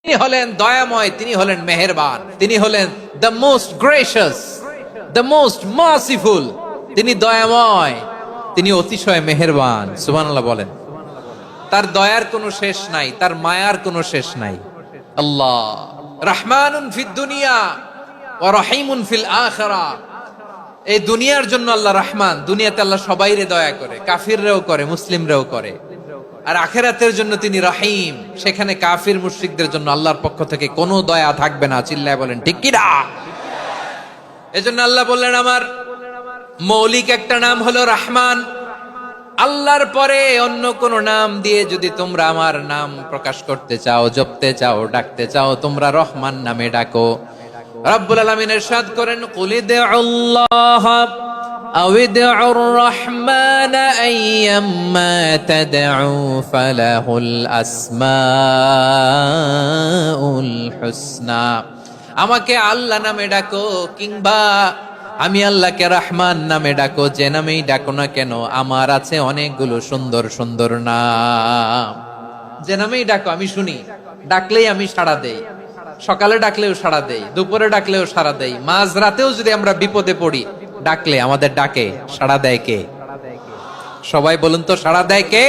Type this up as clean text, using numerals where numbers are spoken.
তিনি হলেন দয়াময়, তিনি হলেন মেহেরবান, তিনি হলেন the most gracious, the most merciful. তিনি দয়াময়, তিনি অতিশয় মেহেরবান। সুবহানাল্লাহ বলেন। তার দয়ার কোনো শেষ নাই, তার মায়ার কোনো শেষ নাই। আল্লাহ রহমানুন ফিদ দুনিয়া ওয়া রহিমুন ফিল আখিরাহ। এই দুনিয়ার জন্য আল্লাহ রহমান, দুনিয়াতে আল্লাহ সবাইরে দয়া করে, কাফিররাও করে, মুসলিমরাও করে। আর আখিরাতের জন্য তিনি রহিম, সেখানে কাফির মুশরিকদের জন্য আল্লাহর পক্ষ থেকে কোনো দয়া থাকবে না। চিল্লায় বলেন ঠিক কি না? এজন্য আল্লাহ বললেন আমার মৌলিক একটা নাম হলো রহমান। আল্লাহর পরে অন্য কোন নাম দিয়ে যদি তোমরা আমার নাম প্রকাশ করতে চাও, জপতে চাও, ডাকতে চাও, তোমরা রহমান নামে ডাকো। রব্বুল আলামিন ইরশাদ করেন, কুলিদুল্লাহ আউইদুর রহমান আইয়াম্মা তাদউ ফালাহুল আসমাউল হুসনা। আমাকে আল্লাহ নামে ডাকো, কিংবা আমি আল্লাহকে রহমান নামে ডাকো, যে নামেই ডাকো না কেন আমার আছে অনেকগুলো সুন্দর সুন্দর নাম। যে নামেই ডাকো আমি শুনি, ডাকলেই আমি সাড়া দেই। সকালে ডাকলেও সাড়া দেই, দুপুরে ডাকলেও সাড়া দেই, মাঝ রাতেও যদি আমরা বিপদে পড়ি, ডাকলে আমাদের ডাকে সাড়া দেয় কে? সবাই বলুন তো, সাড়া দেয় কে?